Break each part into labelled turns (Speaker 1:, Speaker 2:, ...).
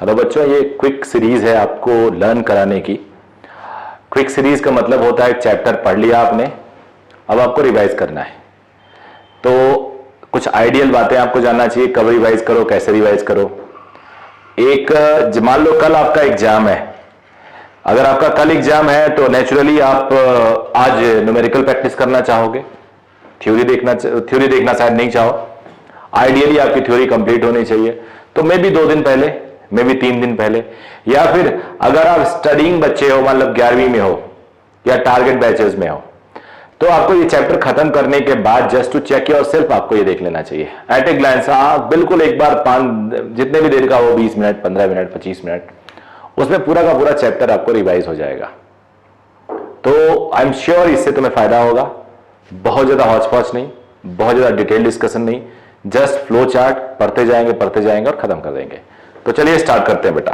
Speaker 1: Hello बच्चों, ये quick series है आपको लर्न कराने की। क्विक सीरीज का मतलब होता है एक चैप्टर पढ़ लिया आपने, अब आपको रिवाइज करना है। तो कुछ आइडियल बातें आपको जानना चाहिए, कब रिवाइज करो, कैसे रिवाइज करो। एक मान लो कल आपका एग्जाम है, अगर आपका कल एग्जाम है तो नेचुरली आप आज न्यूमेरिकल प्रैक्टिस करना चाहोगे, थ्योरी देखना शायद नहीं चाहो। आइडियली आपकी थ्योरी कंप्लीट होनी चाहिए, तो मे भी 2 दिन पहले, मे भी 3 दिन पहले, या फिर अगर आप स्टडिंग बच्चे हो, मतलब 11वीं में हो या टारगेट बैचेस में हो, तो आपको ये चैप्टर खत्म करने के बाद just to check yourself आपको ये देख लेना चाहिए एट ए ग्लैंस। आप बिल्कुल एक बार जितने भी देर का हो, 20 मिनट, 15 मिनट, 25 मिनट, उसमें पूरा का पूरा चैप्टर आपको रिवाइज हो जाएगा। तो आई एम श्योर इससे तुम्हें फायदा होगा। बहुत ज्यादा हौच पौच नहीं, बहुत ज्यादा डिटेल डिस्कशन नहीं, जस्ट फ्लो चार्ट पढ़ते जाएंगे और खत्म कर देंगे। तो चलिए स्टार्ट करते हैं बेटा।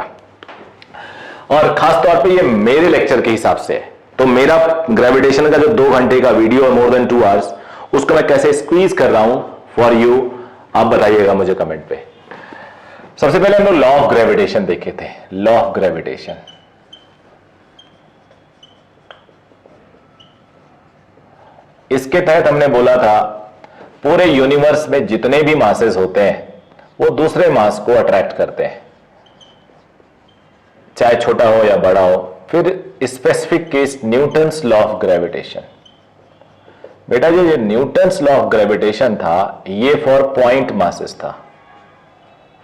Speaker 1: और खास तौर पे ये मेरे लेक्चर के हिसाब से है, तो मेरा ग्रेविटेशन का जो 2 घंटे का वीडियो और मोर देन 2 आवर्स, उसको मैं कैसे स्क्वीज कर रहा हूं फॉर यू, आप बताइएगा मुझे कमेंट पे। सबसे पहले हम लोग लॉ ऑफ ग्रेविटेशन देखे थे। लॉ ऑफ ग्रेविटेशन, इसके तहत हमने बोला था पूरे यूनिवर्स में जितने भी मासेस होते हैं वो दूसरे मास को अट्रैक्ट करते हैं, चाहे छोटा हो या बड़ा हो। फिर specific case Newton's law of gravitation. बेटा ये न्यूटन्स लॉ ऑफ ग्रेविटेशन था, ये फॉर पॉइंट मासेस था,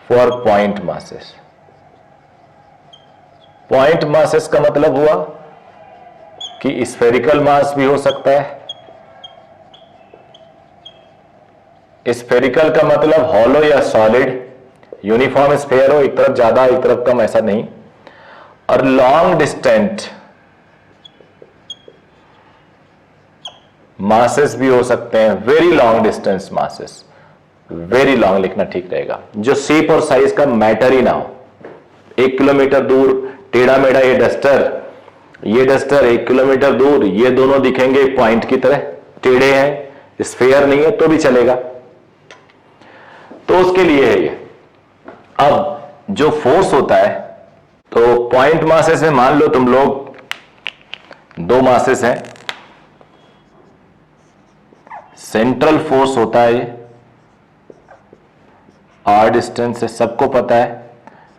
Speaker 1: for point masses. Point masses का मतलब हुआ कि स्फेरिकल मास भी हो सकता है। स्फेरिकल का मतलब हॉलो या सॉलिड, यूनिफॉर्म स्फेयर हो, एक तरफ ज्यादा एक तरफ कम, ऐसा नहीं। और लॉन्ग डिस्टेंट मासेस भी हो सकते हैं, very long distance masses. Very long लिखना ठीक रहेगा, जो शेप और साइज का मैटर ही ना हो। 1 किलोमीटर दूर टेढ़ा मेढ़ा ये डस्टर 1 किलोमीटर दूर, ये दोनों दिखेंगे पॉइंट की तरह, टेढ़े हैं, स्फेयर नहीं है तो भी चलेगा। तो उसके लिए है ये। अब जो फोर्स होता है, तो पॉइंट मासेस में मान लो तुम लोग 2 मासेस हैं, सेंट्रल फोर्स होता है ये, आर डिस्टेंस है, सबको पता है,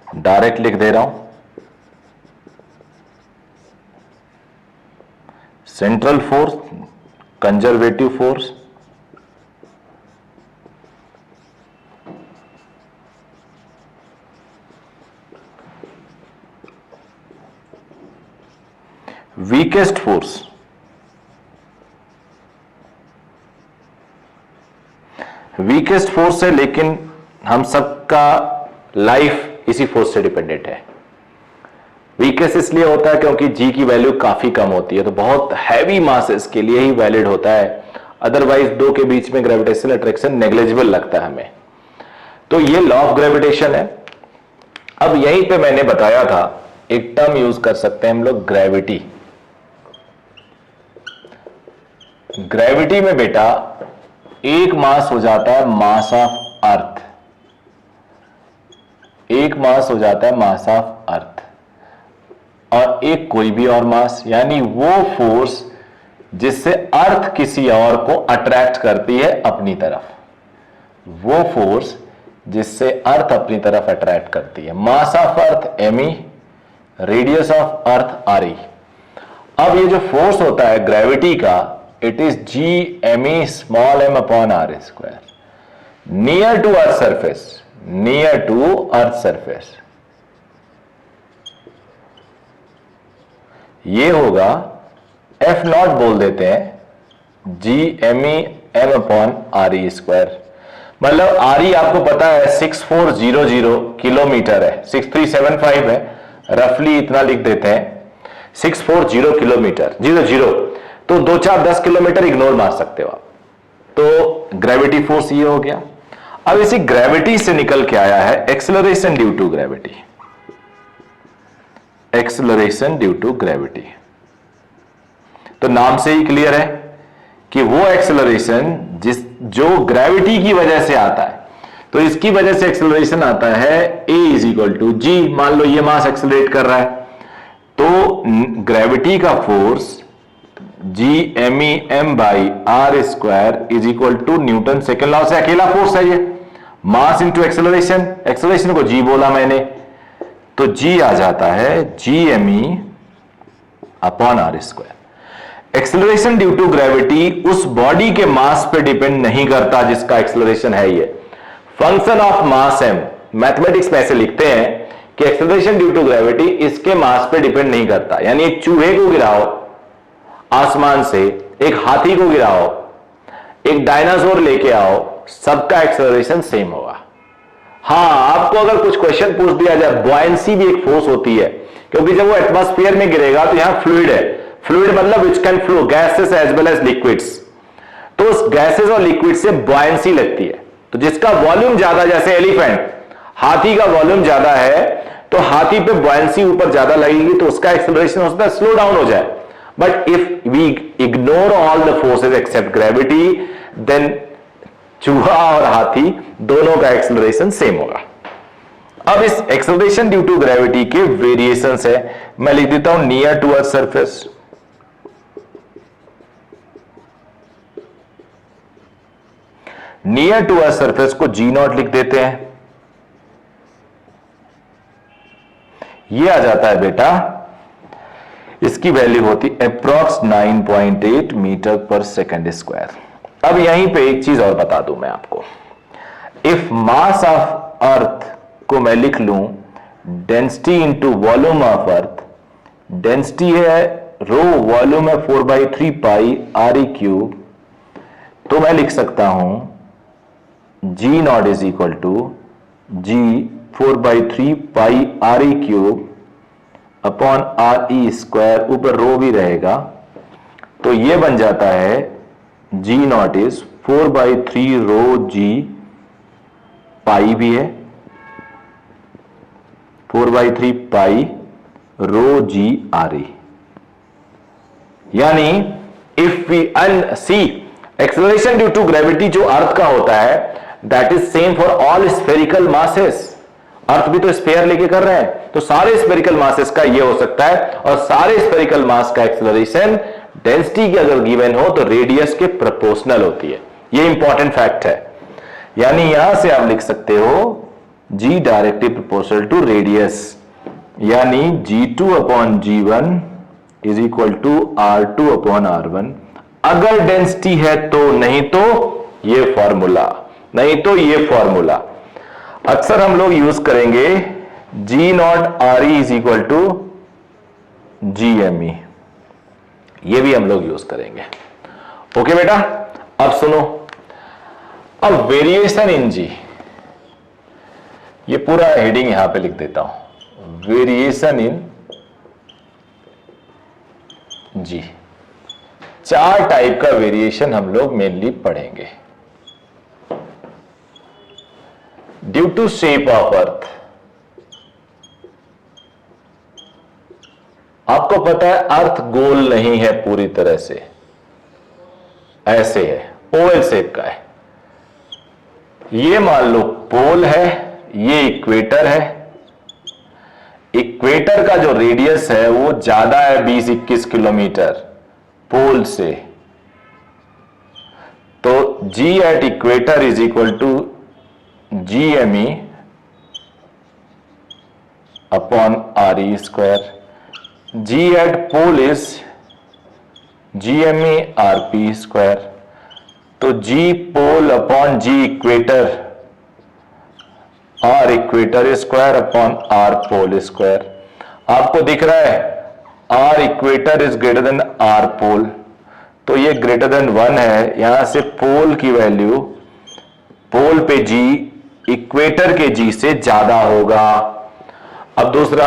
Speaker 1: डायरेक्ट लिख दे रहा हूं। Central force, conservative force, weakest force, weakest force है, लेकिन हम सबका लाइफ इसी फोर्स से डिपेंडेंट है। वीकेस्ट इसलिए होता है क्योंकि जी की वैल्यू काफी कम होती है, तो बहुत हैवी मासेस के लिए ही वैलिड होता है, अदरवाइज 2 के बीच में ग्रेविटेशनल अट्रैक्शन नेग्लिजिबल लगता है हमें। तो ये लॉ ऑफ ग्रेविटेशन है। अब यहीं पे मैंने बताया था एक टर्म यूज कर सकते हैं हम लोग, ग्रेविटी। ग्रेविटी में बेटा एक मास हो जाता है मास ऑफ अर्थ, एक मास हो जाता है मास ऑफ अर्थ, और एक कोई भी और मास, यानी वो फोर्स जिससे अर्थ किसी और को अट्रैक्ट करती है अपनी तरफ, वो फोर्स जिससे अर्थ अपनी तरफ अट्रैक्ट करती है। Mass of earth M, radius of earth R. अब ये जो फोर्स होता है ग्रेविटी का, it is G M E small M upon R square, near to earth surface, near to earth surface. ये होगा एफ नॉट बोल देते हैं, G M E M upon R E square. मतलब आर ई आपको पता है 6400 किलोमीटर है, 6375 है, रफली इतना लिख देते हैं, 640 किलोमीटर, 00, तो 2, 4, 10 किलोमीटर इग्नोर मार सकते हो आप। तो ग्रेविटी फोर्स ये हो गया। अब इसी ग्रेविटी से निकल के आया है acceleration due to gravity, acceleration due to gravity. तो नाम से ही क्लियर है कि वो एक्सेलरेशन जो ग्रेविटी की वजह से आता है। तो इसकी वजह से एक्सेलरेशन आता है a इज इक्वल टू जी। मान लो ये मास एक्सेलरेट कर रहा है, तो ग्रेविटी का force G M E M by R square is equal to Newton second law से अकेला फोर्स है ये, मास इंटू एक्सेलरेशन, एक्सेलरेशन को जी बोला मैंने, तो जी आ जाता है G M E upon R square. Acceleration due to gravity उस बॉडी के मास पे डिपेंड नहीं करता जिसका एक्सेलरेशन है ये, function of mass M. Mathematics में ऐसे लिखते हैं कि एक्सेलरेशन ड्यू टू ग्रेविटी इसके मास पे डिपेंड नहीं करता। यानी एक चूहे को गिराओ आसमान से, एक हाथी को गिराओ, एक डायनासोर लेके आओ, सबका एक्सेलरेशन सेम होगा। हां, आपको अगर कुछ क्वेश्चन पूछ दिया जाए, बॉयंसी भी एक फोर्स होती है, क्योंकि जब वो एटमॉस्फेयर में गिरेगा तो यहां फ्लूइड है, फ्लूइड मतलब which can flow, gases as well as liquids, तो उस गैसेस और लिक्विड से बॉयंसी लगती है। तो जिसका वॉल्यूम ज्यादा, जैसे एलिफेंट, हाथी का वॉल्यूम ज्यादा है तो हाथी पे बॉयंसी ऊपर ज्यादा लगेगी, तो उसका एक्सेलरेशन हो सकता है स्लो डाउन हो जाए। But if we ignore all the forces except gravity, then चूहा और हाथी दोनों का एक्सेलरेशन सेम होगा। अब इस एक्सेलरेशन ड्यू टू ग्रेविटी के वेरिएशंस है, मैं लिख देता हूं near to earth surface, near to earth surface को जी नॉट लिख देते हैं। ये आ जाता है बेटा, इसकी वैल्यू होती अप्रॉक्स 9.8 मीटर पर सेकेंड स्क्वायर। अब यहीं पे एक चीज और बता दूं मैं आपको, इफ मास ऑफ अर्थ को मैं लिख लूं density into volume of earth, density है रो, वॉल्यूम है 4/3 पाई आर ई क्यूब, तो मैं लिख सकता हूं G naught is equal to G 4/3 pi R E cube upon R E square, ऊपर रो भी रहेगा, तो ये बन जाता है जी नॉट इज 4/3 रो जी, पाई भी है 4/3 पाई रो जी आर ई। यानी if we see acceleration due to gravity जो अर्थ का होता है that is same for all spherical masses, earth भी तो स्फीयर लेके कर रहे हैं, तो सारे स्फेरिकल मासेस का ये हो सकता है, और सारे स्फेरिकल मास का एक्सेलरेशन डेंसिटी की अगर गिवन हो तो रेडियस के प्रोपोर्शनल होती है। ये इंपॉर्टेंट फैक्ट है। यानी यहां से आप लिख सकते हो g directly proportional to radius, यानी G2 upon G1 is equal to R2 upon R1, अगर डेंसिटी है तो, नहीं तो ये फॉर्मूला, नहीं तो ये फॉर्मूला। अक्सर हम लोग यूज करेंगे G naught R E is equal to G M E, ये भी हम लोग यूज करेंगे। ओके बेटा, अब सुनो, अब वेरिएशन इन जी, ये पूरा हेडिंग यहां पे लिख देता हूं, वेरिएशन इन जी। 4 टाइप का वेरिएशन हम लोग मेनली पढ़ेंगे। Due to shape of earth, आपको पता है अर्थ गोल नहीं है पूरी तरह से, ऐसे है, ओवल शेप का है। ये मान लो पोल है, ये इक्वेटर है, इक्वेटर का जो रेडियस है वो ज्यादा है 20-21 किलोमीटर पोल से, तो G at equator is equal to G M E upon R E square, G at pole is G M E R P square, तो G pole upon G equator R equator square upon R pole square. आपको दिख रहा है R equator is greater than R pole, तो ये greater than 1 है, यहां से पोल की वैल्यू, पोल पे जी इक्वेटर के जी से ज्यादा होगा। अब दूसरा,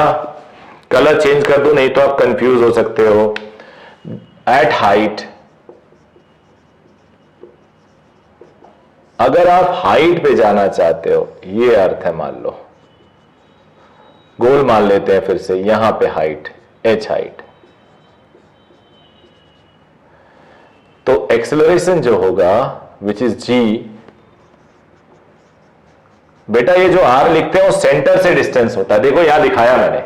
Speaker 1: कलर चेंज कर दो नहीं तो आप कंफ्यूज हो सकते हो। एट हाइट, अगर आप हाइट पे जाना चाहते हो, ये अर्थ है, मान लो गोल मान लेते हैं फिर से, यहां पे हाइट एच हाइट, तो एक्सेलरेशन जो होगा विच इज जी बेटा ये जो आर लिखते हैं वो सेंटर से डिस्टेंस होता है, देखो यहां दिखाया मैंने,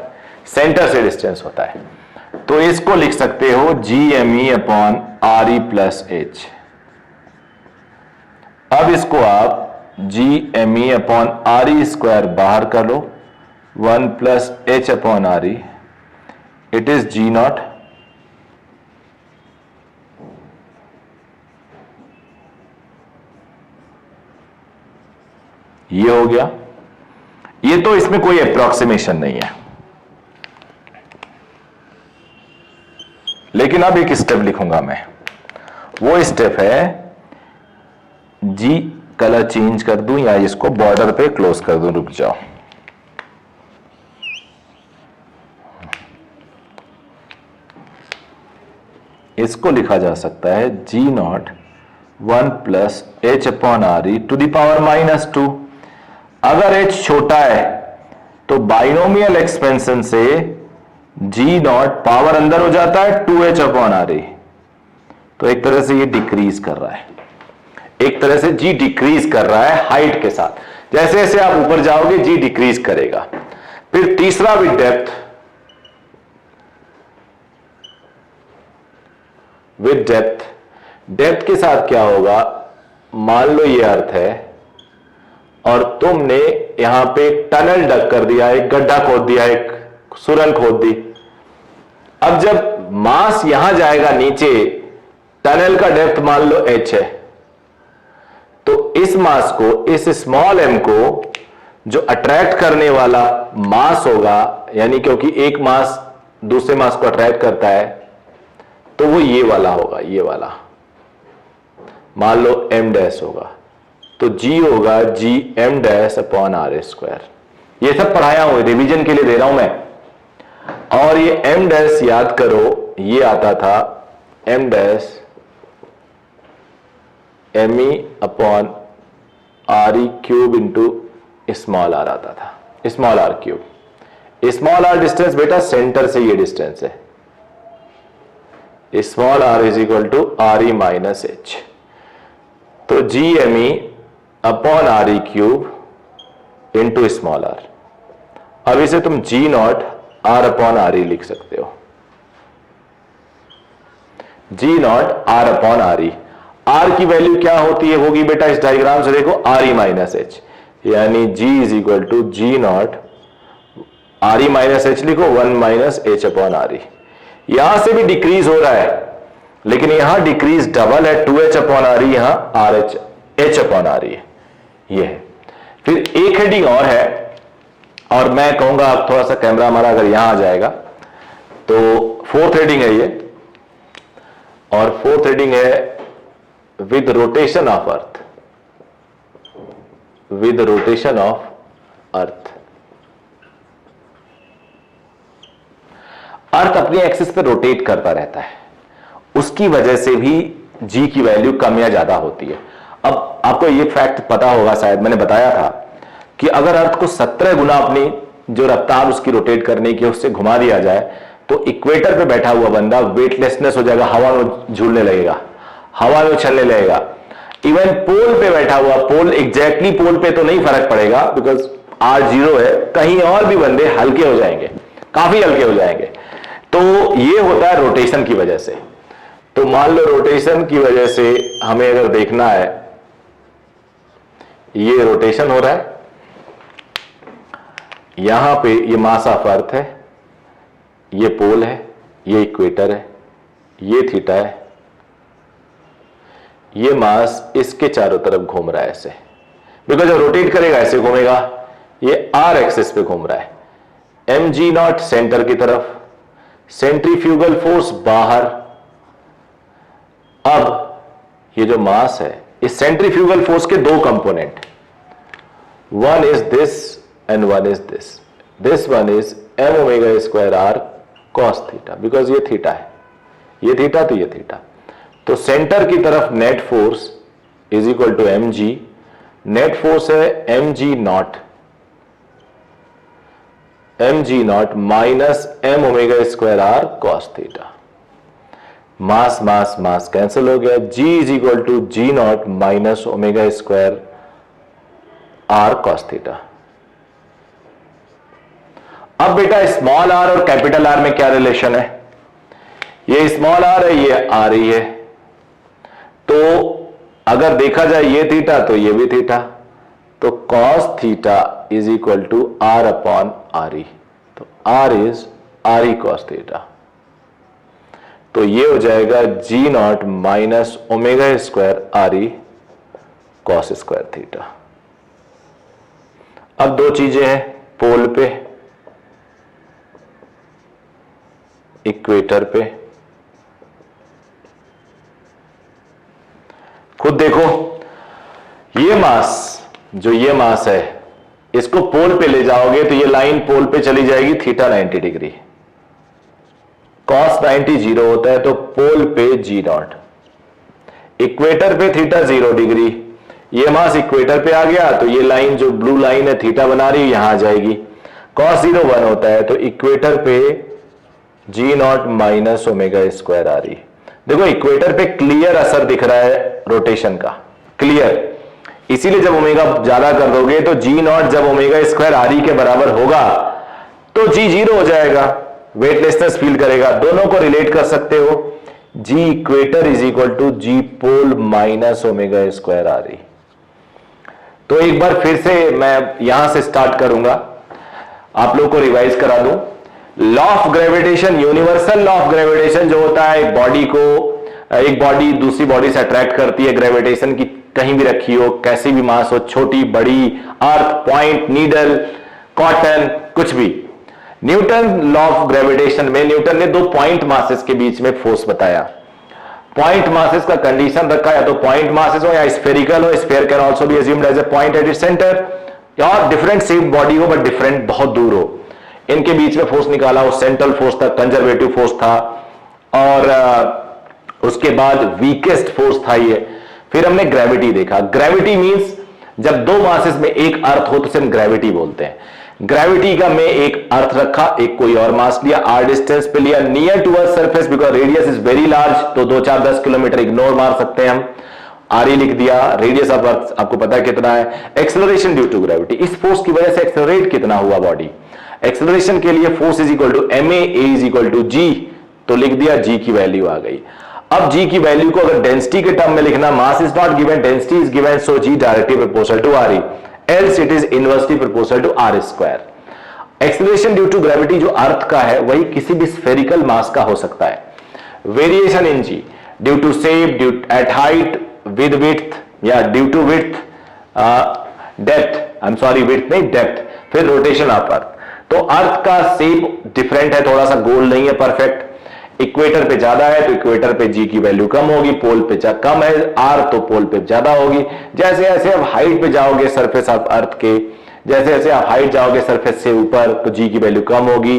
Speaker 1: सेंटर से डिस्टेंस होता है। तो इसको लिख सकते हो GME upon RE plus H। अब इसको आप GME अपॉन RE स्क्वायर बाहर कर लो, 1 plus H upon RE, it is G0 ये हो गया। ये तो इसमें कोई अप्रोक्सीमेशन नहीं है, लेकिन अब एक स्टेप लिखूंगा मैं, वो स्टेप है जी कलर चेंज कर दूं या इसको बॉर्डर पे क्लोज कर दूं, रुक जाओ। इसको लिखा जा सकता है G0 1 plus H upon RE to the power -2। अगर H छोटा है तो बाइनोमियल एक्सपेंशन से G0 पावर अंदर हो जाता है 2H अपॉन RE। तो एक तरह से ये डिक्रीज कर रहा है, एक तरह से G डिक्रीज कर रहा है हाइट के साथ। जैसे जैसे आप ऊपर जाओगे G डिक्रीज करेगा। फिर तीसरा भी डेप्थ, विद डेप्थ, डेप्थ के साथ क्या होगा, मान लो ये अर्थ है और तुमने यहां पे टनल डग कर दिया, एक गड्ढा खोद दिया, एक सुरंग खोद दी। अब जब मास यहां जाएगा नीचे, टनल का डेप्थ मान लो h है, तो इस मास को, इस स्मॉल m को जो अट्रैक्ट करने वाला मास होगा, यानी क्योंकि एक मास दूसरे मास को अट्रैक्ट करता है, तो वो ये वाला होगा, ये वाला मान लो m डैश होगा, तो G होगा GM dash upon RA square. ये सब पढ़ाया हुआ, रिवीजन के लिए दे रहा हूं मैं। और ये m डैश याद करो, ये आता था m dash ME upon RE cube into small r आता था, small r cube. Small r distance बेटा सेंटर से ये डिस्टेंस है, small r is equal to RE minus H। तो GME upon RE cube into small r। अब इसे तुम G0 R अपॉन RE लिख सकते हो, G0 R upon RE। R की वैल्यू क्या होती है, होगी बेटा इस डायग्राम से देखो RE माइनस H, यानी G is equal to G0 RE minus H लिखो, 1 माइनस H अपॉन RE। यहां से भी डिक्रीज हो रहा है, लेकिन यहां डिक्रीज डबल है, 2H अपॉन RE, यहां RH H अपॉन RE है, ये है। फिर एक हेडिंग और है, और मैं कहूंगा आप थोड़ा सा कैमरा हमारा अगर यहां आ जाएगा, तो फोर्थ हेडिंग है ये, और फोर्थ हेडिंग है with rotation of earth, with rotation of earth. Earth अपनी एक्सिस पे रोटेट करता रहता है, उसकी वजह से भी G की वैल्यू कम या ज्यादा होती है। अब आपको ये फैक्ट पता होगा, शायद मैंने बताया था कि अगर अर्थ को 17 गुना अपनी जो रफ्तार उसकी रोटेट करने की उससे घुमा दिया जाए, तो इक्वेटर पे बैठा हुआ बंदा वेटलेसनेस हो जाएगा, हवा में झूलने लगेगा, हवा में उछलने लगेगा। इवन पोल पे बैठा हुआ, पोल एग्जैक्टली पोल पे तो नहीं फर्क पड़ेगा बिकॉज R0 है, कहीं और भी बंदे हल्के हो जाएंगे, काफी हल्के हो जाएंगे। तो ये होता है रोटेशन की वजह से। तो मान लो रोटेशन की वजह से हमें अगर देखना है, ये रोटेशन हो रहा है, यहां पे ये मास ऑफ अर्थ है, ये पोल है, ये इक्वेटर है, ये थीटा है, ये मास इसके चारों तरफ घूम रहा है ऐसे, बिकॉज जब रोटेट करेगा ऐसे घूमेगा, ये R एक्सिस पे घूम रहा है। mg0 सेंटर की तरफ, सेंट्रीफ्यूगल फोर्स बाहर। अब ये जो मास है, इस सेंट्रीफ्यूगल फोर्स के दो component, one is this and one is this. This one is m omega square r cos theta, because ये थीटा है, ये थीटा तो ये थीटा। तो सेंटर की तरफ net force is equal to mg, net force है mg0 minus m omega square r cos theta. Mass mass mass cancel हो गया, g is equal to G0 minus omega square R cos theta. अब बेटा small R और capital R में क्या relation है? ये स्मॉल आर है, ये आर ही है, तो अगर देखा जाए ये थीटा तो ये भी थीटा, तो cos theta is equal to R upon R E, तो R is R E cos theta. तो ये हो जाएगा G naught minus omega square R E cos square theta. अब दो चीजें हैं, पोल पे, इक्वेटर पे। खुद देखो, ये मास, जो ये मास है, इसको पोल पे ले जाओगे तो ये लाइन पोल पे चली जाएगी थीटा 90 डिग्री, कॉस 90 जीरो होता है, तो पोल पे जी नॉट, इक्वेटर पे थीटा 0 डिग्री, ये मास इक्वेटर पे आ गया तो ये लाइन जो ब्लू लाइन है थीटा बना रही है यहां आ जाएगी, कॉस 0 1 होता है, तो इक्वेटर पे जी नॉट माइनस ओमेगा स्क्वायर आ रही। देखो इक्वेटर पे क्लियर असर दिख रहा है रोटेशन का, क्लियर, इसीलिए जब ओमेगा ज्यादा कर दोगे तो जी नॉट जब ओमेगा स्क्वायर आर ई के बराबर होगा तो जी 0 हो जाएगा, वेटलेसनेस फील करेगा। दोनों को रिलेट कर सकते हो, g equator is equal to g pole minus omega square R E. तो एक बार फिर से मैं यहां से स्टार्ट करूंगा, आप लोग को रिवाइज करा दूं। Law of gravitation, universal law of gravitation जो होता है, एक बॉडी दूसरी बॉडी से अट्रैक्ट करती है, ग्रेविटेशन की कहीं भी रखी हो, कैसी भी मास हो, छोटी बड़ी, अर्थ, पॉइंट, नीडल, कॉटन, कुछ भी। न्यूटन लॉ ऑफ ग्रेविटेशन में न्यूटन ने दो पॉइंट मासेस के बीच में फोर्स बताया। पॉइंट मासेस का कंडीशन रखा, या तो पॉइंट मासेस हो या स्फेरिकल हो, sphere can also be assumed as a point at its centre, या डिफरेंट शेप बॉडी हो बट डिफरेंट बहुत दूर हो, इनके बीच में फोर्स निकाला, वो सेंट्रल फोर्स था, कंजर्वेटिव फोर्स था, और उसके बाद वीकेस्ट फोर्स था ये। फिर हमने ग्रेविटी देखा। ग्रेविटी मींस जब दो मासेस में एक अर्थ हो तो उसे हम ग्रेविटी बोलते हैं। ग्रेविटी का मैं एक अर्थ रखा, एक कोई और मास लिया, आर डिस्टेंस पे लिया, near to earth surface because radius is very large, तो 2 4 10 किलोमीटर इग्नोर मार सकते हैं हम, आर ई लिख दिया। रेडियस ऑफ अर्थ आपको पता है कितना है। एक्सेलरेशन ड्यू टू ग्रेविटी, इस फोर्स की वजह से एक्सेलरेट कितना हुआ बॉडी। एक्सेलरेशन के लिए force is equal to m a is equal to g, तो लिख दिया, जी की वैल्यू आ गई। अब जी की वैल्यू को अगर डेंसिटी के टर्म में लिखना, mass is not given, density is given, so g directly proportional to R E, else it is inversely proportional to R square. Acceleration due to gravity जो अर्थ का है वही किसी भी स्फेरिकल मास का हो सकता है। Variation in g due to shape, due at height, with width, या due to width, depth, I am sorry width नहीं डेप्थ, फिर रोटेशन ऑफ अर्थ। तो अर्थ का शेप डिफरेंट है, थोड़ा सा गोल नहीं है परफेक्ट। इक्वेटर पे ज्यादा है तो इक्वेटर पे जी की वैल्यू कम होगी, पोल पे कम है आर तो पोल पे ज्यादा होगी। जैसे जैसे आप हाइट पे जाओगे सरफेस ऑफ अर्थ के, जैसे जैसे आप हाइट जाओगे सरफेस से ऊपर तो जी की वैल्यू कम होगी।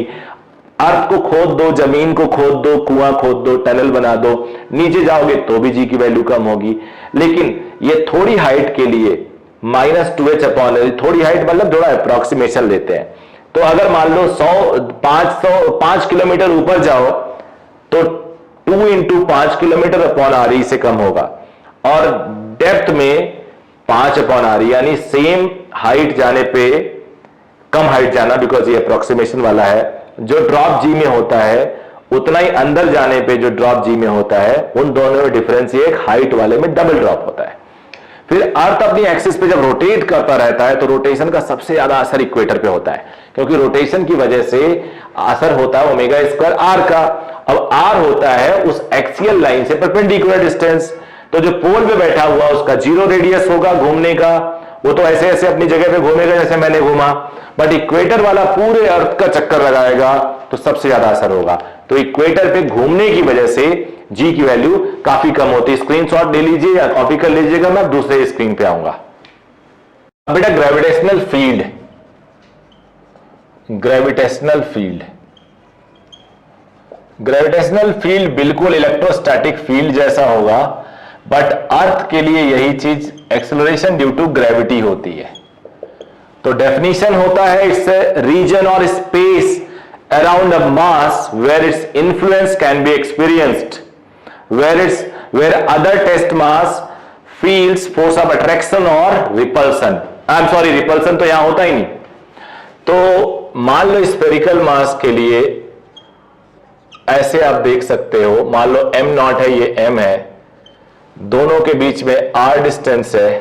Speaker 1: अर्थ को खोद दो, जमीन को खोद दो, कुआं खोद दो, टनल बना दो, नीचे जाओगे तो भी जी की वैल्यू कम होगी। लेकिन ये थोड़ी हाइट के लिए -2h अपॉन, थोड़ी हाइट मतलब थोड़ा अप्रोक्सीमेशन लेते हैं, तो अगर मान लो 5 किलोमीटर ऊपर जाओ तो 2 × 5 किलोमीटर अपॉन आर ई से कम होगा, और डेप्थ में 5 अपॉन आर ई, यानी सेम हाइट जाने पे कम हाइट जाना, बिकॉज ये अप्रोक्सीमेशन वाला है। जो ड्रॉप जी में होता है उतना ही अंदर जाने पे जो ड्रॉप जी में होता है, उन दोनों में डिफरेंस ये, हाइट वाले में डबल ड्रॉप होता है। फिर अर्थ अपनी एक्सिस पे जब रोटेट करता रहता है तो रोटेशन का सबसे ज्यादा असर इक्वेटर पे होता है, क्योंकि रोटेशन की वजह से असर होता है ओमेगा स्क्वायर आर का। अब आर होता है उस एक्सियल लाइन से परपेंडिकुलर डिस्टेंस, तो जो पोल पे बैठा हुआ उसका 0 रेडियस होगा घूमने का, वो तो ऐसे ऐसे अपनी जगह पे घूमेगा जैसे मैंने घूमा, बट इक्वेटर वाला पूरे अर्थ का चक्कर लगाएगा तो सबसे ज्यादा असर होगा। तो इक्वेटर पे घूमने की वजह से जी की वैल्यू काफी कम होती है। स्क्रीनशॉट ले लीजिए या कॉपी कर लीजिएगा, मैं दूसरे स्क्रीन पे आऊंगा। अब बेटा gravitational field, gravitational field, gravitational field बिल्कुल इलेक्ट्रोस्टैटिक फील्ड जैसा होगा, बट अर्थ के लिए यही चीज एक्सेलरेशन ड्यू टू ग्रेविटी होती है। तो डेफिनेशन होता है, इट्स रीजन और space around a mass where its influence can be experienced, where other test mass feels force of attraction or repulsion, I am sorry, repulsion तो यहां होता ही नहीं। तो मान लो स्फेरिकल मास के लिए ऐसे आप देख सकते हो, मान लो m नॉट है, ये m है, दोनों के बीच में r डिस्टेंस है,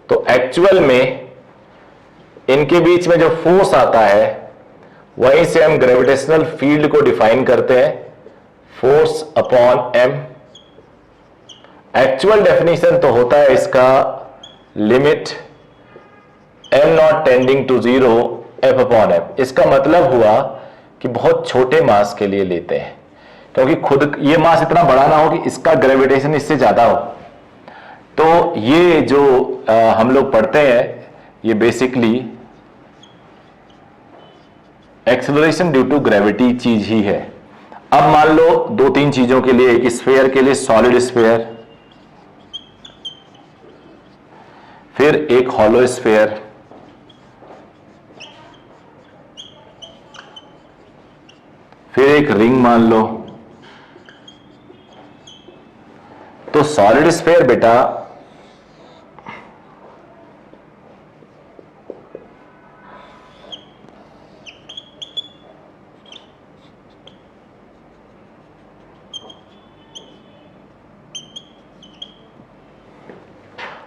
Speaker 1: तो एक्चुअल में इनके बीच में जो फोर्स आता है वहीं से हम ग्रेविटेशनल फील्ड को डिफाइन करते हैं, force upon m। Actual definition तो होता है इसका limit m not tending to 0 f upon m। इसका मतलब हुआ कि बहुत छोटे मास के लिए लेते हैं, क्योंकि खुद ये मास इतना बड़ा ना हो कि इसका ग्रेविटेशन इससे ज्यादा हो। तो ये जो हम लोग पढ़ते हैं ये basically acceleration due to gravity चीज ही है। अब मान लो दो तीन चीजों के लिए, एक स्फीयर के लिए सॉलिड स्फीयर, फिर एक हॉलो स्फीयर, फिर एक रिंग मान लो। तो सॉलिड स्फीयर बेटा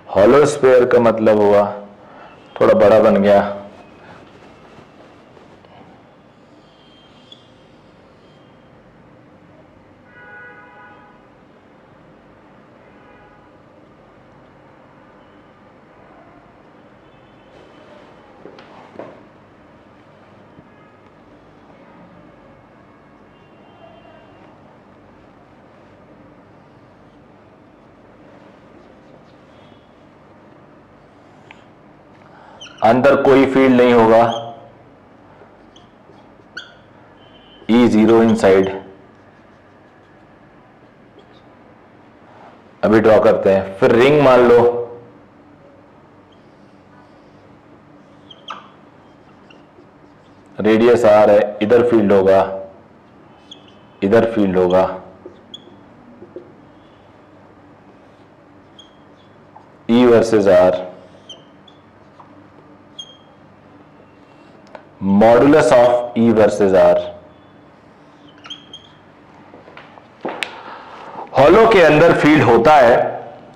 Speaker 1: हॉलो स्फीयर का मतलब हुआ थोड़ा बड़ा बन गया, अंदर कोई फील्ड नहीं होगा, E0 इनसाइड। अभी ड्रॉ करते हैं। फिर रिंग मान लो, रेडियस R है, इधर फील्ड होगा, इधर फील्ड होगा, E versus R, modulus of E versus R। Hollow के अंदर फील्ड होता है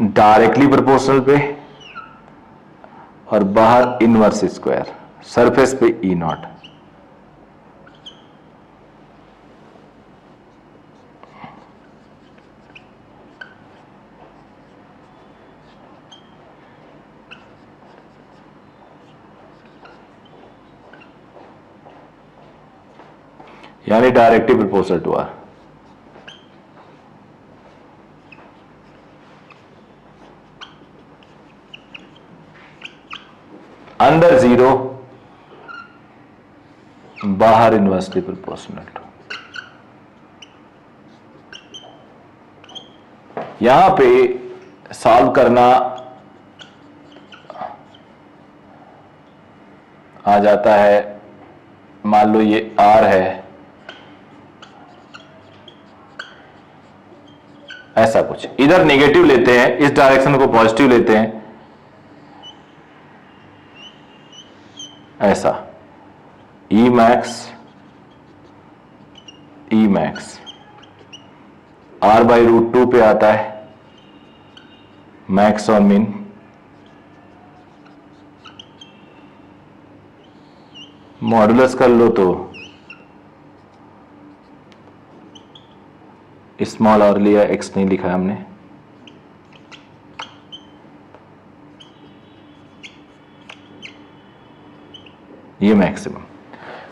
Speaker 1: डायरेक्टली प्रोपोर्शनल पे और बाहर इनवर्स स्क्वायर, सरफेस पे E नॉट। यानी डायरेक्टली प्रोपोर्शनल टू R। अंदर 0, बाहर इनवर्सली प्रोपोर्शनल टू। यहां पे सॉल्व करना आ जाता है, मान लो ये R है, ऐसा कुछ, इधर नेगेटिव लेते हैं, इस डायरेक्शन को पॉजिटिव लेते हैं, ऐसा E मैक्स R/√2 पे आता है, मैक्स और मिन। मॉडुलस कर लो तो स्मॉल r लिया, x नहीं लिखा हमने। ये मैक्सिमम।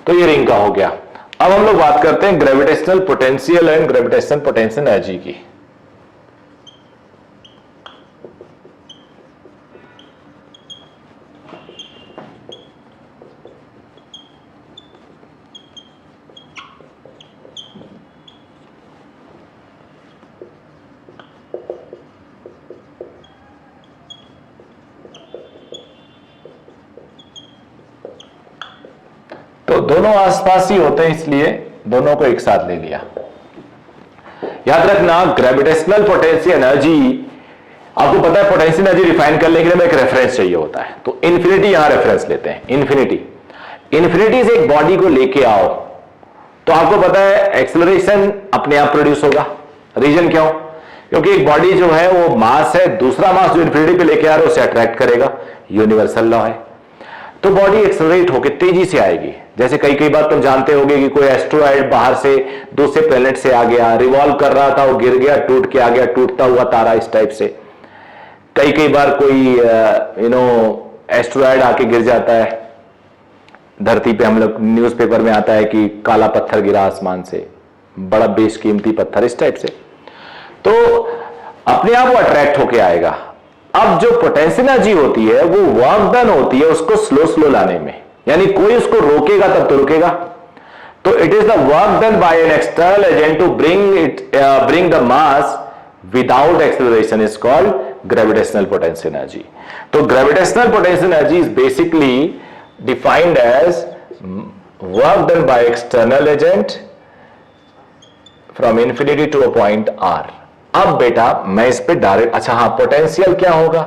Speaker 1: तो ये रिंग का हो गया। अब हम लोग बात करते हैं gravitational potential and gravitational potential energy की। तो दोनों आसपास ही होते हैं, इसलिए दोनों को एक साथ ले लिया। याद रखना ग्रेविटेशनल पोटेंशियल एनर्जी आपको पता है पोटेंशियल एनर्जी डिफाइन करने के लिए हमें एक रेफरेंस चाहिए होता है, तो इन्फिनिटी यहां रेफरेंस लेते हैं। इन्फिनिटी से एक बॉडी को लेके आओ तो आपको पता है एक्सेलरेशन अपने आप प्रोड्यूस होगा। रीजन क्यों? क्योंकि एक बॉडी जो है वो मास है, दूसरा मास जो इन्फिनिटी पे लेके आ रहा है उसे अट्रैक्ट करेगा, यूनिवर्सल लॉ है। तो बॉडी एक्सेलरेट होकर तेजी से आएगी। जैसे कई कई बार तुम जानते होगे कि कोई एस्ट्रॉयड बाहर से दूसरे प्लेनेट से आ गया, रिवॉल्व कर रहा था, वो गिर गया, टूट के आ गया, टूटता हुआ तारा, इस टाइप से। कई कई बार कोई एस्ट्रॉयड आके गिर जाता है धरती पे, हम लोग न्यूज़पेपर में आता है कि काला पत्थर गिरा आसमान से, बड़ा बेशकीमती पत्थर, इस टाइप से। तो अपने आप वो अट्रैक्ट होके आएगा। अब जो पोटेंशियल एनर्जी होती है वो वर्क डन होती है उसको स्लो स्लो लाने में, यानी कोई उसको रोकेगा तब तो रुकेगा। तो it is the work done by an external agent to bring the mass without acceleration is called gravitational potential energy. तो gravitational potential energy is basically defined as work done by external agent from infinity to a point R. अब बेटा मैं इस पे direct, अच्छा हाँ, potential क्या होगा?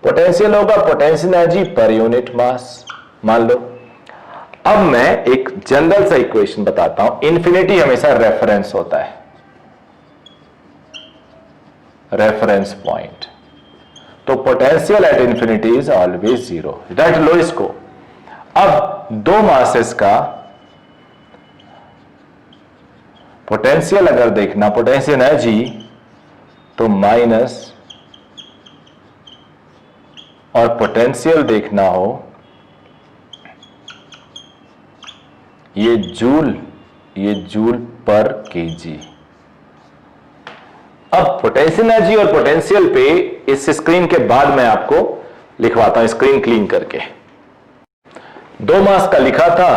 Speaker 1: पोटेंशियल होगा potential energy per unit mass, मान लो। अब मैं एक जनरल सा इक्वेशन बताता हूं। इंफिनिटी हमेशा रेफरेंस होता है, रेफरेंस पॉइंट। तो potential at infinity is always zero, रट लो इसको। अब दो मासेस का पोटेंशियल अगर देखना, पोटेंशियल एनर्जी, तो माइनस, और पोटेंशियल देखना हो ये जूल पर केजी। अब पोटेंशियल एनर्जी और पोटेंशियल पे इस स्क्रीन के बाद मैं आपको लिखवाता हूं, स्क्रीन क्लीन करके। दो मास का लिखा था,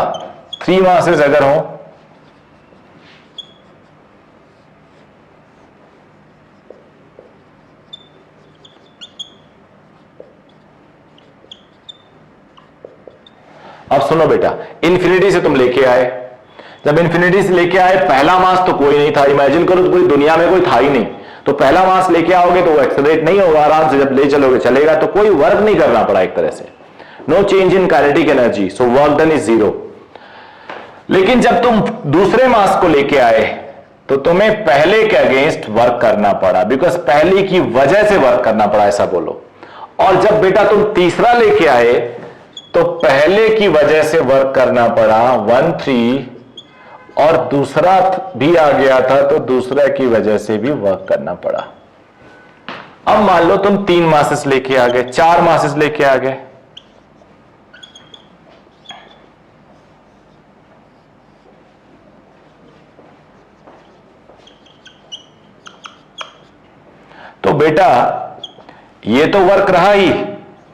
Speaker 1: 3 मासेस अगर हो अब सुनो बेटा, इंफिनिटी से तुम लेके आए, जब इंफिनिटी से लेके आए पहला मास तो कोई नहीं था, इमेजिन करो तो पूरी दुनिया में कोई था ही नहीं, तो पहला मास लेके आओगे तो वो एक्सेलरेट नहीं होगा, आराम से जब ले चलोगे चलेगा, तो कोई वर्क नहीं करना पड़ा एक तरह से, no change in kinetic energy, so work done is zero. लेकिन जब तुम दूसरे मास को लेके आए तो तुम्हें पहले के अगेंस्ट वर्क करना पड़ा, बिकॉज पहले की वजह से वर्क करना पड़ा, ऐसा बोलो। और जब बेटा तुम तीसरा लेके आए तो पहले की वजह से वर्क करना पड़ा 1-3, और दूसरा भी आ गया था तो दूसरा की वजह से भी वर्क करना पड़ा। अब मान लो तुम 3 मासेस लेके आ गए, 4 मासेस लेके आ गए, तो बेटा ये तो वर्क रहा ही,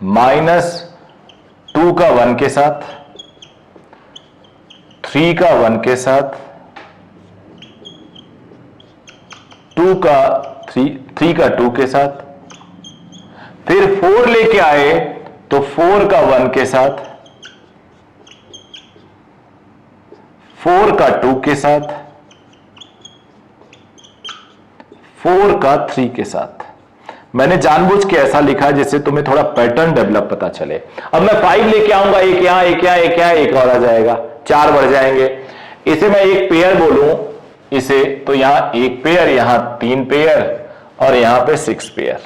Speaker 1: -2 का 1 के साथ, 3 का 1 के साथ, 2 का 3 का 2 के साथ, फिर 4 लेके आए तो 4 का 1 के साथ, 4 का 2 के साथ, 4 का 3 के साथ। मैंने जानबूझ के ऐसा लिखा जिससे तुम्हें थोड़ा पैटर्न डेवलप पता चले। अब मैं 5 लेके आऊंगा, एक यहां, एक यहां, एक यहां, एक और आ जाएगा, 4 बढ़ जाएंगे। इसे मैं एक पेयर बोलूं इसे, तो यहां 1 पेयर, यहां 3 पेयर, और यहां पे 6 पेयर।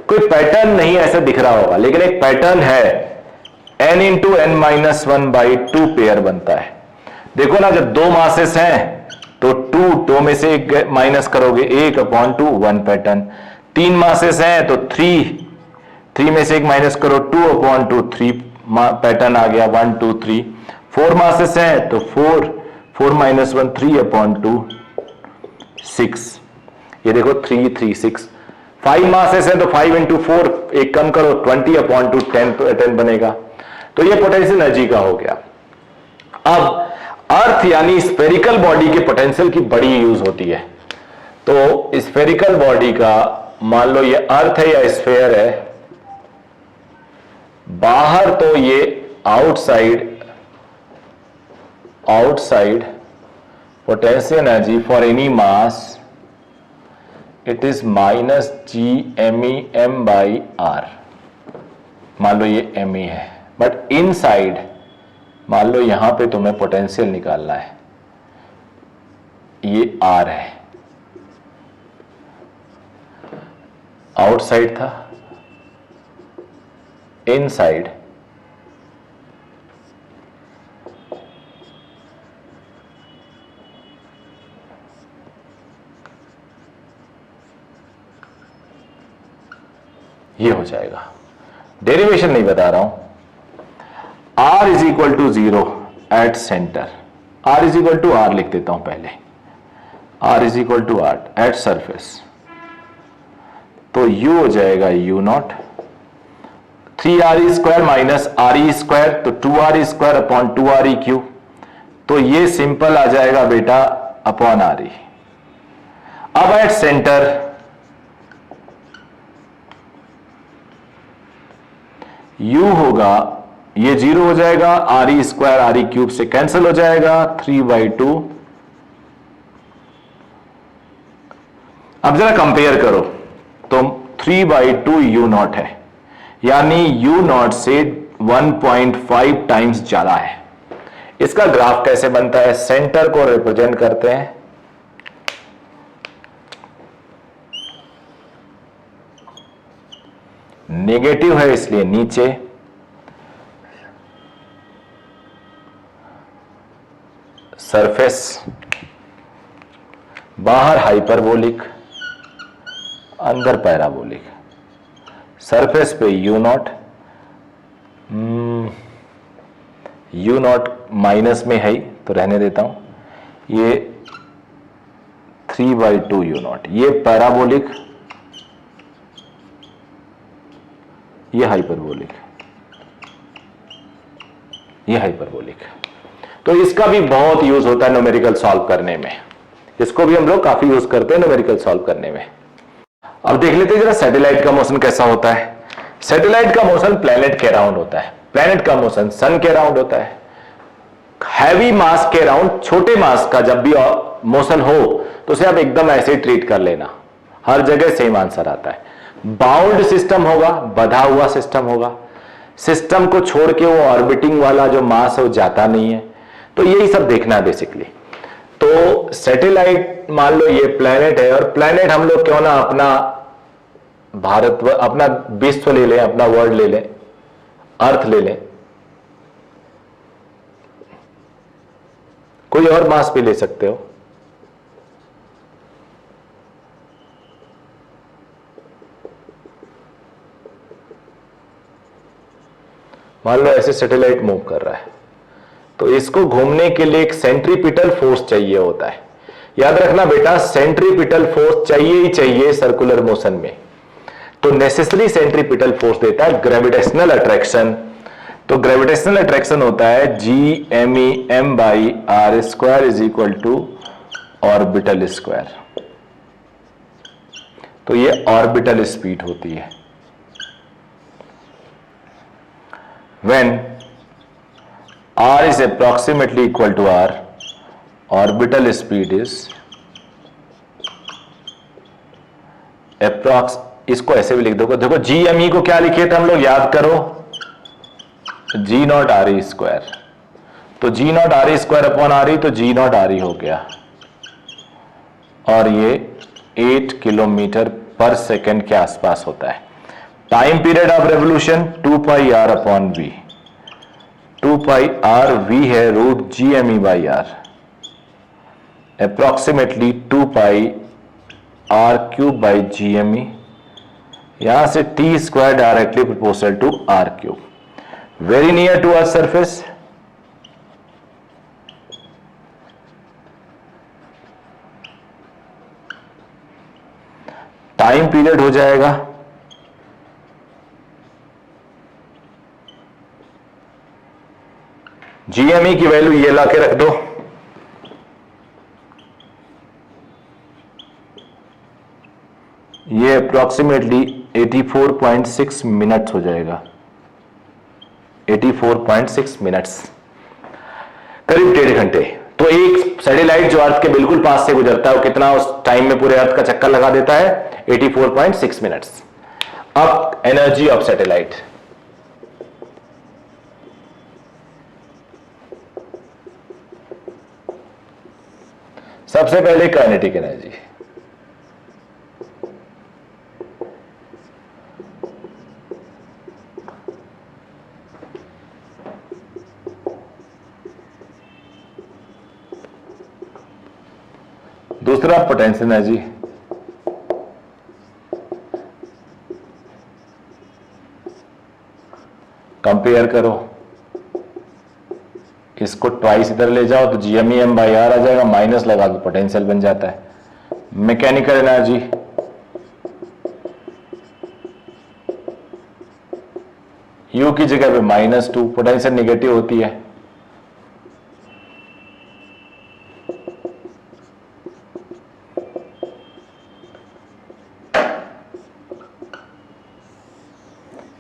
Speaker 1: कोई पैटर्न नहीं ऐसा दिख रहा होगा, लेकिन एक पैटर्न है, n इंटू n-1/2 पेयर बनता है। देखो ना, जब 2 मासेस हैं तो 2 में से एक माइनस करोगे, 1/2, 1 पैटर्न। 3 मासेस हैं तो 3 में से एक माइनस करो, 2/2, 3 पैटर्न आ गया, 1 2 3। 4 मासेस हैं तो 4 -1, 3/2, 6। ये देखो 3 3 6। 5 मासेस हैं तो 5 × 4, एक कम करो, 20/2, 10 पैटर्न बनेगा। तो ये पोटेंशियल एनर्जी का हो गया। अब अर्थ यानी स्फेरिकल बॉडी के पोटेंशियल की बड़ी यूज होती है। तो स्फेरिकल बॉडी का, मान लो ये अर्थ है या स्फेयर है, बाहर तो ये outside potential energy for any mass it is minus GMEM/R। मान लो ये ME है, बट इनसाइड मान लो यहां पे तुम्हें पोटेंशियल निकालना है, ये R है, आउटसाइड था, इनसाइड ये हो जाएगा। डेरिवेशन नहीं बता रहा हूं। R is equal to 0 at centre, R is equal to R लिख देता हूं पहले, R is equal to R at surface, तो U हो जाएगा U0 3RE² माइनस RE², तो 2RE² अपॉन 2RE³, तो ये सिंपल आ जाएगा बेटा अपॉन RE। अब एट सेंटर U होगा, ये 0 हो जाएगा, RE² RE³ से कैंसिल हो जाएगा, 3/2। अब जरा कंपेयर करो तो 3/2 U0 है, यानी U0 से 1.5 टाइम्स ज्यादा है। इसका ग्राफ कैसे बनता है? सेंटर को रिप्रेजेंट करते हैं, नेगेटिव है इसलिए नीचे, सरफेस, बाहर हाइपरबोलिक, अंदर पैराबोलिक, सरफेस पे U0, U0 माइनस में है तो रहने देता हूं, ये 3/2 U0, ये पैराबोलिक, ये हाइपरबोलिक, ये हाइपरबोलिक। तो इसका भी बहुत यूज होता है न्यूमेरिकल सॉल्व करने में, इसको भी हम लोग काफी यूज करते हैं न्यूमेरिकल सॉल्व करने में। अब देख लेते हैं जरा सैटेलाइट का मोशन कैसा होता है। सैटेलाइट का मोशन प्लेनेट के अराउंड होता है, प्लेनेट का मोशन सन के अराउंड होता है। हैवी मास के अराउंड, छोटे मास का जब भी मोशन हो तो उसे आप एकदम ऐसे ही ट्रीट कर लेना, हर जगह सेम आंसर आता है। बाउंड सिस्टम होगा, बधा हुआ सिस्टम होगा, सिस्टम को छोड़ के वो ऑर्बिटिंग वाला जो मास है वो जाता नहीं है, तो यही सब देखना है बेसिकली। तो सैटेलाइट मान लो ये प्लेनेट है, और प्लेनेट हम लोग क्यों ना अपना भारत, अपना विश्व ले लें, अपना वर्ल्ड ले लें, अर्थ ले लें, कोई और मास भी ले सकते हो। मान लो ऐसे सैटेलाइट मूव कर रहा है, तो इसको घूमने के लिए एक सेंट्रीपिटल फोर्स चाहिए होता है। याद रखना बेटा, सेंट्रीपिटल फोर्स चाहिए ही चाहिए सर्कुलर मोशन में, तो नेसेसरी सेंट्रीपिटल फोर्स देता है ग्रेविटेशनल अट्रैक्शन। तो ग्रेविटेशनल अट्रैक्शन होता है GMEM/R² is equal to orbital square, तो ये ऑर्बिटल स्पीड होती है। When R is approximately equal to R, orbital speed is approx, इसको ऐसे भी लिख दो, देखो GME को क्या लिखे थे हम लोग, याद करो, G0 RE², तो G0 RE² अपॉन RE, तो G0 RE हो गया, और ये 8 किलोमीटर पर सेकेंड के आसपास होता है। Time period of revolution 2πr upon v, 2πr v है रूट GME/R, अप्रोक्सीमेटली 2πr³ यहां से T² directly proportional to R³, very near to earth surface. Time period हो जाएगा GME की वैल्यू ये ला के रख दो, ये अप्रोक्सीमेटली 84.6 मिनट्स हो जाएगा, 84.6 मिनट्स, करीब 1.5 घंटे। तो एक सैटेलाइट जो अर्थ के बिल्कुल पास से गुजरता है वो कितना उस टाइम में पूरे अर्थ का चक्कर लगा देता है? 84.6 मिनट्स। अब एनर्जी ऑफ सैटेलाइट, सबसे पहले काइनेटिक एनर्जी। दूसरा पोटेंशियल एनर्जी, कंपेयर करो, इसको ट्वाइस इधर ले जाओ तो GMEM बाई आर आ जाएगा, माइनस लगा दो पोटेंशियल बन जाता है। मैकेनिकल एनर्जी, U की जगह पे -2, पोटेंशियल नेगेटिव होती है।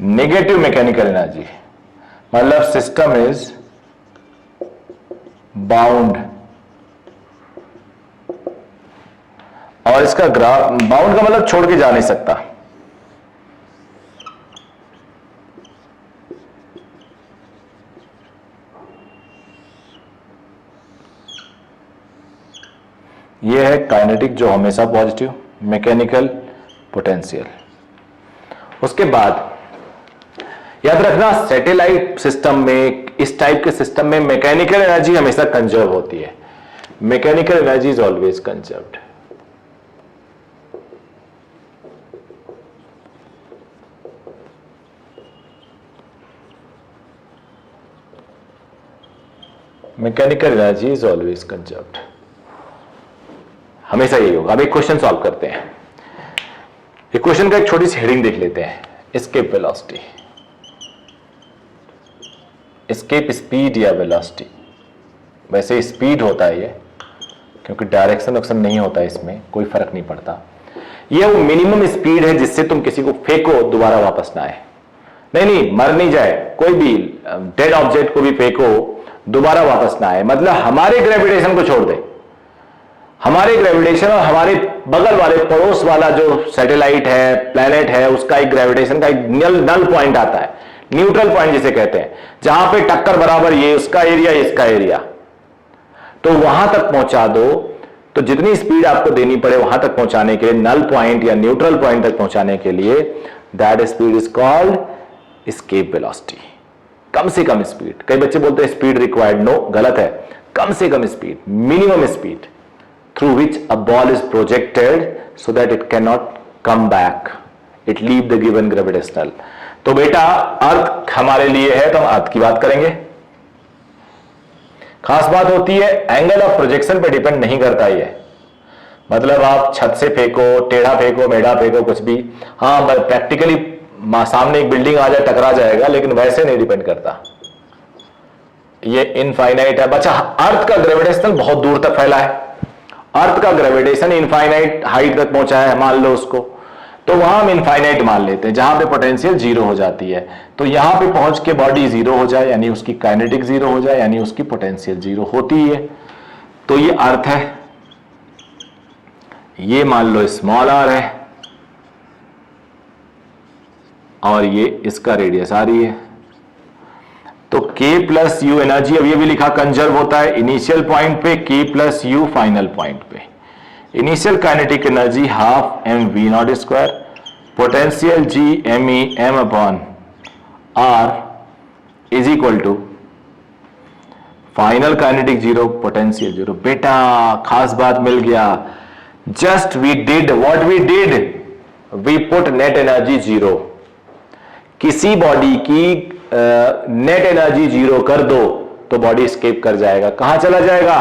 Speaker 1: नेगेटिव मैकेनिकल एनर्जी मतलब सिस्टम इज बाउंड, और इसका ग्राफ, बाउंड का मतलब छोड़ के जा नहीं सकता। यह है काइनेटिक जो हमेशा पॉजिटिव, मैकेनिकल पोटेंशियल। उसके बाद याद रखना सैटेलाइट सिस्टम में, इस टाइप के सिस्टम में मैकेनिकल एनर्जी हमेशा कंजर्व होती है। Mechanical energy is always conserved. Mechanical energy is always conserved, हमेशा यही होगा। अब एक क्वेश्चन सॉल्व करते हैं। एक क्वेश्चन का एक छोटी सी हेडिंग देख लेते हैं, एस्केप वेलोसिटी, एस्केप स्पीड या वेलोसिटी। वैसे स्पीड होता है ये, क्योंकि डायरेक्शन ऑक्शन नहीं होता है, इसमें कोई फर्क नहीं पड़ता। ये वो मिनिमम स्पीड है जिससे तुम किसी को फेंको दोबारा वापस ना आए, नहीं मर नहीं जाए, कोई भी डेड ऑब्जेक्ट को भी फेंको दोबारा वापस ना आए। मतलब हमारे ग्रेविटेशन को छोड़ दे, हमारे ग्रेविटेशन और हमारे बगल वाले पड़ोस वाला जो सैटेलाइट है, प्लेनेट है, उसका एक ग्रेविटेशन का एक नल पॉइंट आता है, न्यूट्रल पॉइंट जिसे कहते हैं, जहां पे टक्कर बराबर, ये उसका एरिया इसका एरिया, तो वहां तक पहुंचा दो। तो जितनी स्पीड आपको देनी पड़े वहां तक पहुंचाने के लिए, नल पॉइंट या न्यूट्रल पॉइंट तक पहुंचाने के लिए, that speed is called escape velocity. कम से कम स्पीड, कई बच्चे बोलते हैं स्पीड रिक्वायर्ड, नो, गलत है। कम से कम speed, minimum speed through which a ball is projected so that it cannot come back, it leave the given gravitational। तो बेटा अर्थ हमारे लिए है तो हम अर्थ की बात करेंगे। खास बात होती है एंगल ऑफ प्रोजेक्शन पे डिपेंड नहीं करता ये, मतलब आप छत से फेंको, टेढ़ा फेंको, मेढ़ा फेंको, कुछ भी, हाँ प्रैक्टिकली सामने एक बिल्डिंग आ जाए टकरा जाएगा, लेकिन वैसे नहीं डिपेंड करता, ये इनफाइनाइट है। बच्चा अर्थ का ग्रेविटेशन बहुत दूर तक फैला है, अर्थ का ग्रेविटेशन इनफाइनाइट हाइट तक पहुंचा है, मान लो उसको, तो वहां हम इनफाइनाइट मान लेते हैं, जहां पे पोटेंशियल जीरो हो जाती है। तो यहां पे पहुंच के बॉडी जीरो हो जाए, यानी उसकी काइनेटिक जीरो हो जाए, यानी उसकी पोटेंशियल जीरो होती है। तो ये अर्थ है, ये मान लो स्मॉल आर है, और ये इसका रेडियस आ रही है। तो K प्लस यू एनर्जी, अब ये भी लिखा कंजर्व होता है इनिशियल पॉइंट पे, K plus U final point पे। Initial kinetic energy half m v naught square, potential G M E M upon R is equal to final kinetic zero, potential zero. बेटा खास बात मिल गया, just we did what we did, we put net energy zero. किसी body की net energy zero कर दो तो बॉडी एस्केप कर जाएगा। कहां चला जाएगा?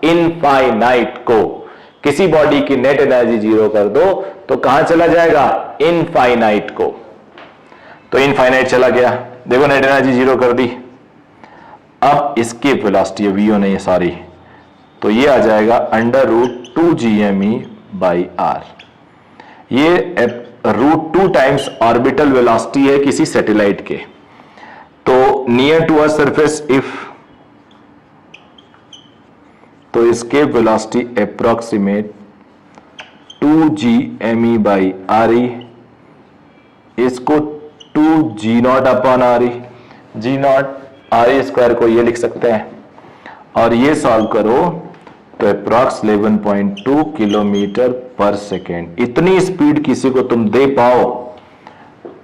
Speaker 1: इनफाइनाइट को। किसी बॉडी की नेट एनर्जी जीरो कर दो तो कहां चला जाएगा? इनफाइनाइट को। तो इनफाइनाइट चला गया, देखो नेट एनर्जी जीरो कर दी। अब एस्केप वेलोसिटी वीओ नहीं, सॉरी, तो ये आ जाएगा √2GME बाई आर। ये √2 टाइम्स ऑर्बिटल वेलोसिटी है किसी सैटेलाइट के। तो near to a surface if तो इसके वेलोसिटी अप्रोक्सीमेट 2gme/re, इसको 2g0/re, g0 r² को ये लिख सकते हैं, और ये सॉल्व करो तो अप्रॉक्स 11.2 किलोमीटर पर सेकेंड। इतनी स्पीड किसी को तुम दे पाओ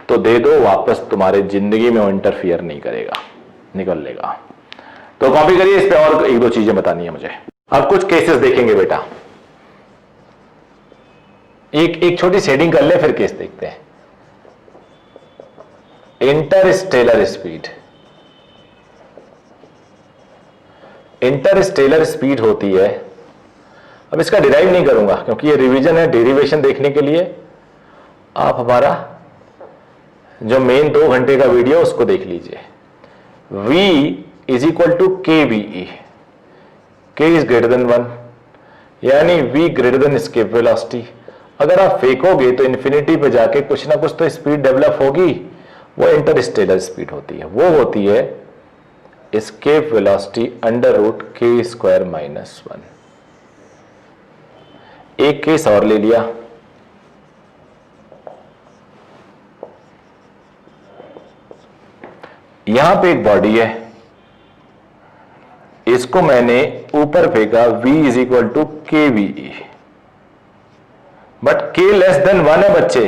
Speaker 1: तो दे दो, वापस तुम्हारे जिंदगी में वो इंटरफियर नहीं करेगा, निकल लेगा। तो कॉपी करिए, इस पे और एक दो चीजें बतानी है मुझे। अब कुछ केसेस देखेंगे बेटा, एक छोटी शेडिंग कर ले, फिर केस देखते हैं। इंटरस्टेलर स्पीड, इंटरस्टेलर स्पीड होती है, अब इसका डिराइव नहीं करूंगा क्योंकि ये रिवीजन है। डेरिवेशन देखने के लिए आप हमारा जो मेन 2 घंटे का वीडियो उसको देख लीजिए। V is equal to KVE, K is greater than 1, यानी V greater than escape velocity. अगर आप फेंकोगे तो इन्फिनिटी पे जाके कुछ ना कुछ तो स्पीड डेवलप होगी, वो इंटरस्टेलर स्पीड होती है। वो होती है एस्केप वेलोसिटी √k² - 1। एक केस और ले लिया, यहां पे एक बॉडी है, इसको मैंने ऊपर फेंका, V is equal to KVE, but K less than 1 है बच्चे,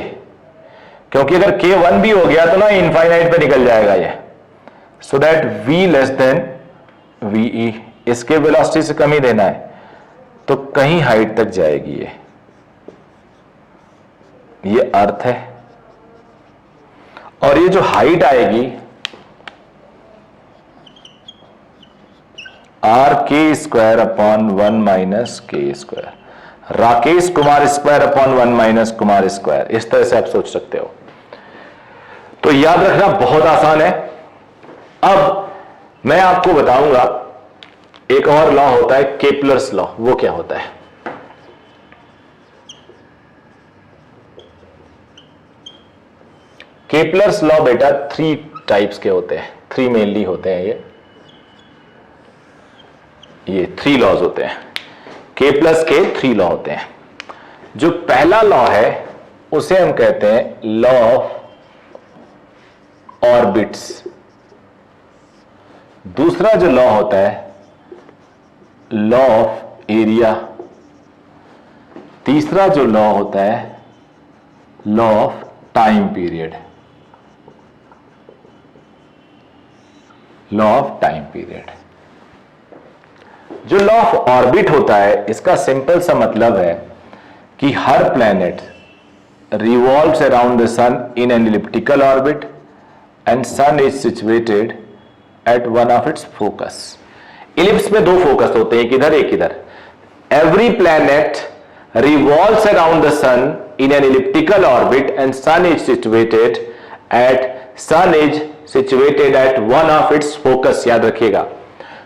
Speaker 1: क्योंकि अगर K 1 भी हो गया तो ना इनफाइनाइट पे निकल जाएगा ये। So that V less than VE, इसके वेलोसिटी से कम ही देना है, तो कहीं हाइट तक जाएगी ये अर्थ है। और ये जो हाइट आएगी RK²/1 - K², Rakesh Kumar square - Kumar square, इस तरह से आप सोच सकते हो। तो याद रखना बहुत आसान है। अब मैं आपको बताऊंगा एक और लॉ होता है केपलर्स लॉ। वो क्या होता है? केपलर्स लॉ बेटा 3 टाइप्स के होते हैं, 3 मेनली होते हैं। ये 3 लॉज होते हैं, केपलर्स के 3 लॉ होते हैं। जो पहला लॉ है उसे हम कहते हैं लॉ ऑफ ऑर्बिट्स। दूसरा जो लॉ होता है लॉ ऑफ एरिया। तीसरा जो लॉ होता है law of time period. Law of time period. जो लॉ ऑफ ऑर्बिट होता है, इसका सिंपल सा मतलब है कि हर planet revolves around the sun in an elliptical orbit and sun is situated at one of its focus. Ellipse में 2 focus होते हैं, एक इधर एक इधर। Every planet revolves around the sun in an elliptical orbit and sun is situated at one of its focus। याद रखिएगा,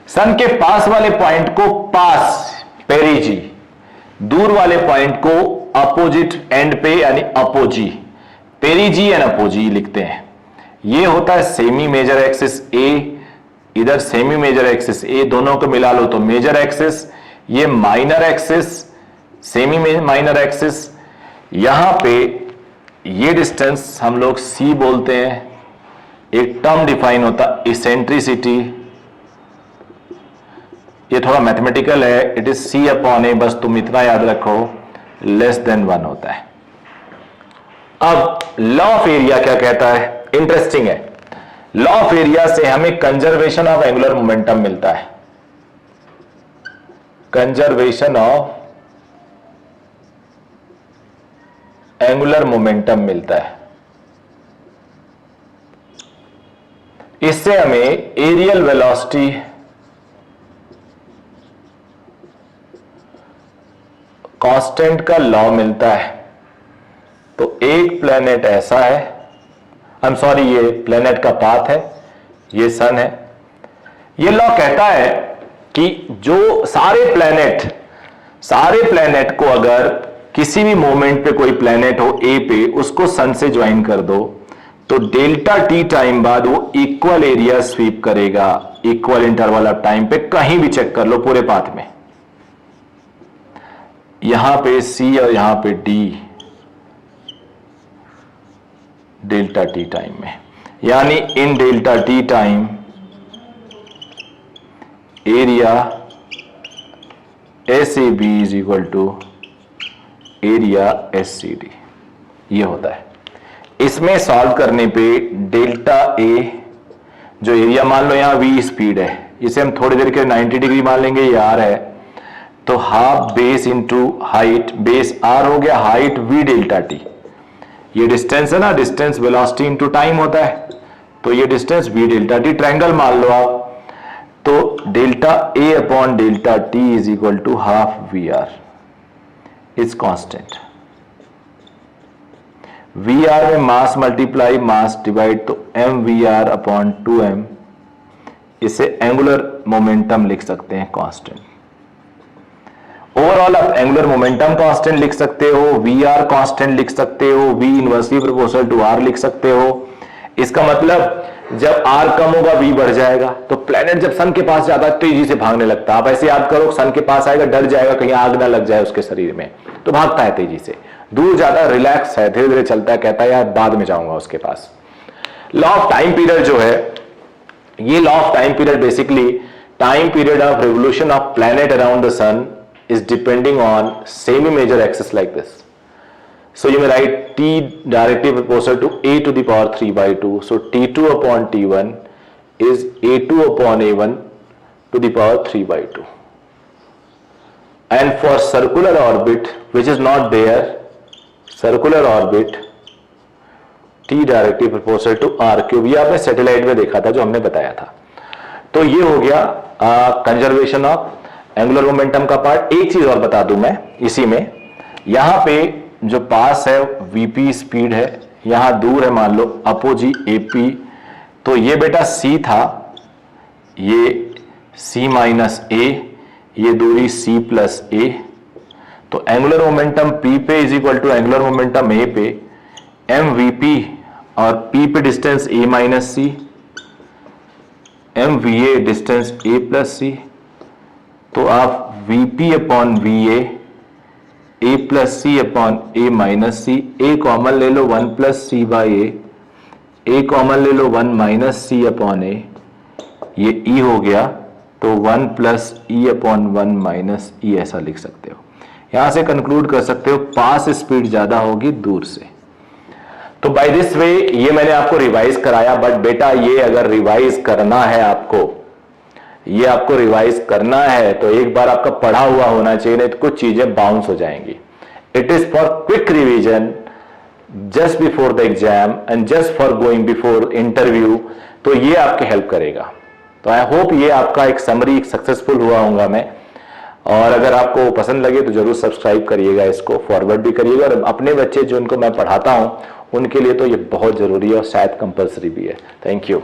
Speaker 1: सन के पास वाले पॉइंट को पास पेरिजी, दूर वाले पॉइंट को अपोजिट एंड पे यानी अपोजी, पेरिजी एंड अपोजी लिखते हैं। ये होता है सेमी मेजर एक्सिस ए, इधर सेमी मेजर एक्सिस ए, दोनों को मिला लो तो मेजर एक्सिस। ये minor axis, semi minor axis. यहां पे ये डिस्टेंस हम लोग सी बोलते हैं। एक टर्म डिफाइन होता इसेंट्रिसिटी, ये थोड़ा मैथमेटिकल है, इट इज C/A। बस तुम इतना याद रखो, लेस देन 1 होता है। अब लॉ ऑफ एरिया क्या कहता है? इंटरेस्टिंग है। लॉ ऑफ एरिया से हमें कंजर्वेशन ऑफ एंगुलर मोमेंटम मिलता है। कंजर्वेशन ऑफ एंगुलर मोमेंटम मिलता है। इससे हमें एरियल वेलोसिटी कांस्टेंट का लॉ मिलता है। तो एक प्लेनेट ऐसा है, ये प्लेनेट का पाथ है, ये सन है। ये लॉ कहता है कि जो सारे प्लेनेट को अगर किसी भी मोमेंट पे कोई प्लेनेट हो ए पे, उसको सन से ज्वाइन कर दो तो डेल्टा टी टाइम बाद वो इक्वल एरिया स्वीप करेगा, इक्वल इंटरवल ऑफ टाइम पे। कहीं भी चेक कर लो पूरे पाथ में, यहां पे C और यहां पे D डेल्टा टी टाइम में, यानी in delta T time area SAB is equal to area SCD, ये होता है। इसमें सॉल्व करने पे डेल्टा A जो एरिया मान लो यहां V स्पीड है, इसे हम थोड़ी देर के 90 डिग्री मान लेंगे, ये R है, तो half base into height, base R हो गया, हाइट V डेल्टा टी, ये डिस्टेंस है ना, डिस्टेंस वेलोसिटी इंटू टाइम होता है, तो ये distance V delta t, triangle मान लो आप, तो delta A upon delta t is equal to half VR is constant. VR में मास मल्टीप्लाई मास डिवाइड, तो mVR अपॉन 2m, इसे एंगुलर मोमेंटम लिख सकते हैं कांस्टेंट। ओवरऑल आप एंगुलर मोमेंटम कांस्टेंट लिख सकते हो, VR कांस्टेंट लिख सकते हो, V inversely proportional to R लिख सकते हो। इसका मतलब जब R कम होगा V बढ़ जाएगा, तो प्लेनेट जब सन के पास जाता है तेजी से भागने लगता है। आप ऐसे याद करो, सन के पास आएगा डर जाएगा कहीं आग ना लग जाए उसके शरीर में, तो भागता है तेजी से, दूर जाता है रिलैक्स है, धीरे धीरे चलता है, कहता है यार बाद में जाऊंगा उसके पास। लॉ ऑफ टाइम पीरियड जो है, ये law of time period basically time period of revolution of planet around the sun is depending on semi-major axis like this. So you may write T directly proportional to A to the power 3 by 2. So T2 upon T1 is A2 upon A1 to the power 3 by 2. And for circular orbit, which is not there, circular orbit T directly proportional to R cube, ये आपने satellite में देखा था जो हमने बताया था। तो ये हो गया कंजर्वेशन ऑफ एंगुलर मोमेंटम का पार्ट। एक चीज और बता दूं मैं इसी में, यहां पे जो पास है VP स्पीड है, यहां दूर है मान लो अपोजी AP, तो ये बेटा C था, ये C माइनस A, ये दूरी C प्लस A, तो एंगुलर मोमेंटम P पे is equal to angular momentum A पे mVP, और P पे distance A minus C, mVA distance A plus C, तो आप VP upon VA, A plus C upon A minus C, A common ले लो 1 plus C by A common ले लो 1 minus C upon A, ये E हो गया, तो 1 plus E upon 1 minus E ऐसा लिख सकते हो। यहां से कंक्लूड कर सकते हो पास स्पीड ज्यादा होगी दूर से। तो बाय दिस वे ये मैंने आपको रिवाइज कराया, बट बेटा ये अगर रिवाइज करना है आपको, ये आपको रिवाइज करना है तो एक बार आपका पढ़ा हुआ होना चाहिए, नहीं तो कुछ चीजें बाउंस हो जाएंगी। It is for quick revision just before the exam and just for going before interview, तो ये आपके हेल्प करेगा। तो आई होप ये आपका एक समरी सक्सेसफुल हुआ होगा मैं, और अगर आपको पसंद लगे तो जरूर सब्सक्राइब करिएगा, इसको फॉरवर्ड भी करिएगा, और अपने बच्चे जो उनको मैं पढ़ाता हूं उनके लिए तो ये बहुत जरूरी है और शायद कंपलसरी भी है। Thank you.